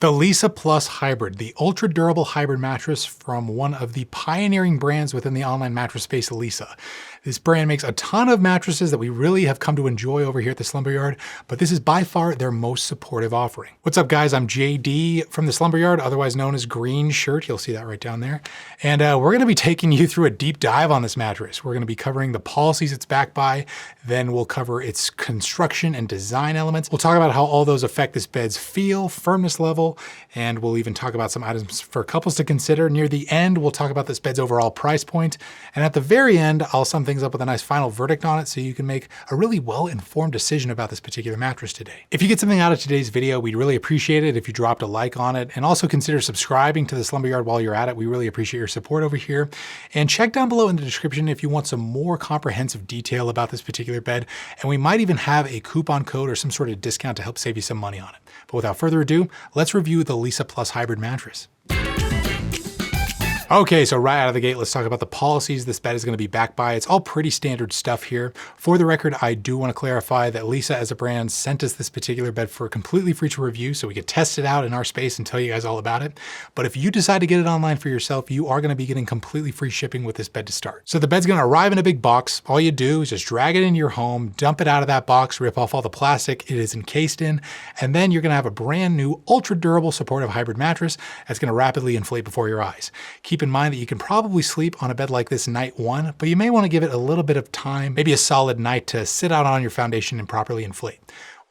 The Leesa Plus Hybrid, the ultra-durable hybrid mattress from one of the pioneering brands within the online mattress space, Leesa. This brand makes a ton of mattresses that we really have come to enjoy over here at the Slumber Yard, but this is by far their most supportive offering. What's up, guys? I'm JD from the Slumber Yard, otherwise known as Green Shirt. You'll see that right down there. And we're going to be taking you through a deep dive on this mattress. We're going to be covering the policies it's backed by, then we'll cover its construction and design elements. We'll talk about how all those affect this bed's feel, firmness level, and we'll even talk about some items for couples to consider. Near the end, we'll talk about this bed's overall price point. And at the very end, I'll sum things up with a nice final verdict on it so you can make a really well-informed decision about this particular mattress today. If you get something out of today's video, we'd really appreciate it if you dropped a like on it, and also consider subscribing to the Slumber Yard while you're at it. We really appreciate your support over here. And check down below in the description if you want some more comprehensive detail about this particular bed, and we might even have a coupon code or some sort of discount to help save you some money on it. But without further ado, let's review the Leesa Plus Hybrid mattress. Okay, so right out of the gate, let's talk about the policies this bed is going to be backed by. It's all pretty standard stuff here. For the record, I do want to clarify that Leesa as a brand sent us this particular bed for completely free to review so we could test it out in our space and tell you guys all about it. But if you decide to get it online for yourself, you are going to be getting completely free shipping with this bed to start. So the bed's going to arrive in a big box. All you do is just drag it into your home, dump it out of that box, rip off all the plastic it is encased in, and then you're going to have a brand new ultra durable supportive hybrid mattress that's going to rapidly inflate before your eyes. Keep in mind that you can probably sleep on a bed like this night one, but you may want to give it a little bit of time, maybe a solid night, to sit out on your foundation and properly inflate.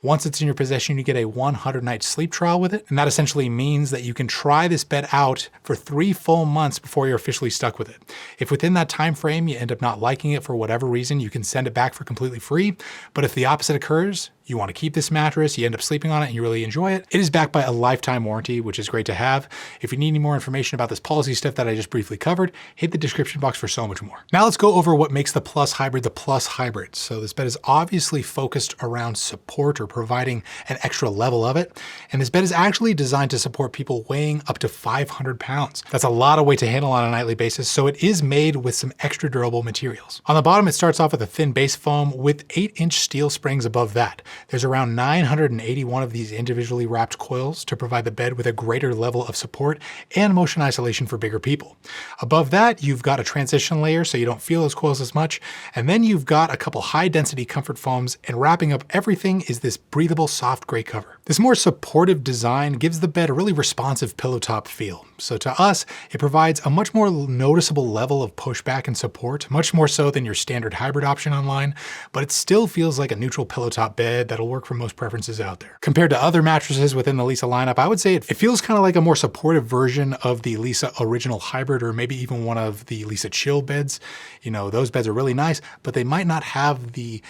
Once it's in your possession, you get a 100-night sleep trial with it, and that essentially means that you can try this bed out for 3 full months before you're officially stuck with it. If within that time frame you end up not liking it for whatever reason, you can send it back for completely free. But if the opposite occurs, you want to keep this mattress, you end up sleeping on it, and you really enjoy it, it is backed by a lifetime warranty, which is great to have. If you need any more information about this policy stuff that I just briefly covered, hit the description box for so much more. Now let's go over what makes the Plus Hybrid the Plus Hybrid. So this bed is obviously focused around support or providing an extra level of it. And this bed is actually designed to support people weighing up to 500 pounds. That's a lot of weight to handle on a nightly basis, so it is made with some extra durable materials. On the bottom, it starts off with a thin base foam with 8-inch steel springs above that. There's around 981 of these individually wrapped coils to provide the bed with a greater level of support and motion isolation for bigger people. Above that, you've got a transition layer so you don't feel those coils as much, and then you've got a couple high-density comfort foams, and wrapping up everything is this breathable soft gray cover. This more supportive design gives the bed a really responsive pillow top feel. So to us, it provides a much more noticeable level of pushback and support, much more so than your standard hybrid option online, but it still feels like a neutral pillow top bed that'll work for most preferences out there. Compared to other mattresses within the Leesa lineup, I would say it feels kind of like a more supportive version of the Leesa original hybrid, or maybe even one of the Leesa chill beds. You know, those beds are really nice, but they might not have the,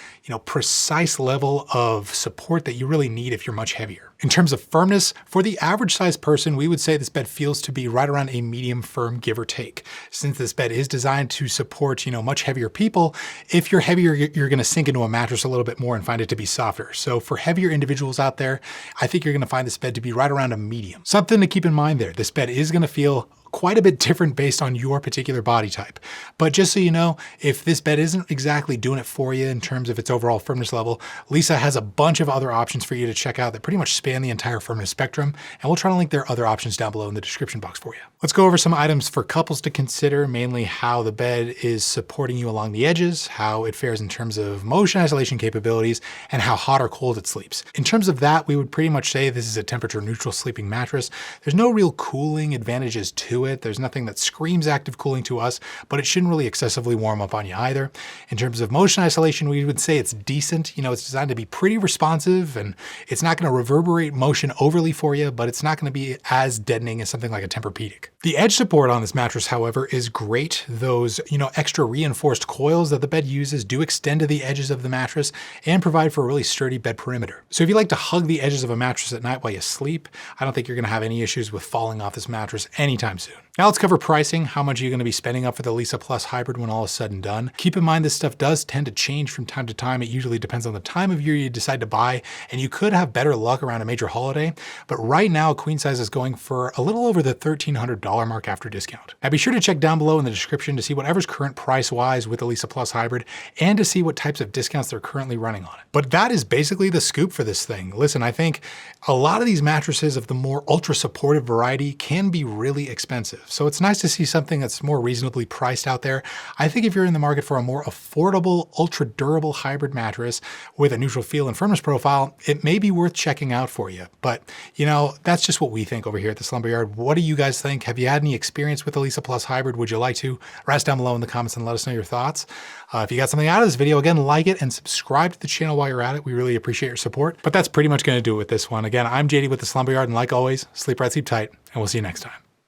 precise level of support that you really need if you're much heavier. In terms of firmness, for the average size person, we would say this bed feels to be right around a medium firm, give or take. Since this bed is designed to support, much heavier people, if you're heavier, you're going to sink into a mattress a little bit more and find it to be softer. So for heavier individuals out there, I think you're going to find this bed to be right around a medium. Something to keep in mind there, this bed is going to feel quite a bit different based on your particular body type. But just so you know, if this bed isn't exactly doing it for you in terms of its overall firmness level, Leesa has a bunch of other options for you to check out that pretty much span the entire firmness spectrum, and we'll try to link their other options down below in the description box for you. Let's go over some items for couples to consider, mainly how the bed is supporting you along the edges, how it fares in terms of motion isolation capabilities, and how hot or cold it sleeps. In terms of that, we would pretty much say this is a temperature neutral sleeping mattress. There's no real cooling advantages to it. There's nothing that screams active cooling to us, but it shouldn't really excessively warm up on you either. In terms of motion isolation, we would say it's decent. It's designed to be pretty responsive, and it's not going to reverberate motion overly for you, but it's not going to be as deadening as something like a Tempur-Pedic. The edge support on this mattress, however, is great. Those, extra reinforced coils that the bed uses do extend to the edges of the mattress and provide for a really sturdy bed perimeter. So if you like to hug the edges of a mattress at night while you sleep, I don't think you're going to have any issues with falling off this mattress anytime soon. soon. Now let's cover pricing. How much are you going to be spending up for the Leesa Plus Hybrid when all is said and done? Keep in mind this stuff does tend to change from time to time. It usually depends on the time of year you decide to buy, and you could have better luck around a major holiday. But right now, a queen size is going for a little over the $1,300 mark after discount. Now be sure to check down below in the description to see whatever's current price-wise with the Leesa Plus Hybrid and to see what types of discounts they're currently running on it. But that is basically the scoop for this thing. Listen, I think a lot of these mattresses of the more ultra supportive variety can be really expensive. So it's nice to see something that's more reasonably priced out there. I think if you're in the market for a more affordable, ultra durable hybrid mattress with a neutral feel and firmness profile, it may be worth checking out for you. But you know, that's just what we think over here at the Slumber Yard. What do you guys think? Have you had any experience with the Leesa Plus Hybrid? Would you like to? Write us down below in the comments and let us know your thoughts. If you got something out of this video, again, like it and subscribe to the channel while you're at it. We really appreciate your support. But that's pretty much going to do it with this one. Again, I'm JD with the Slumber Yard, and like always, sleep right, sleep tight, and we'll see you next time.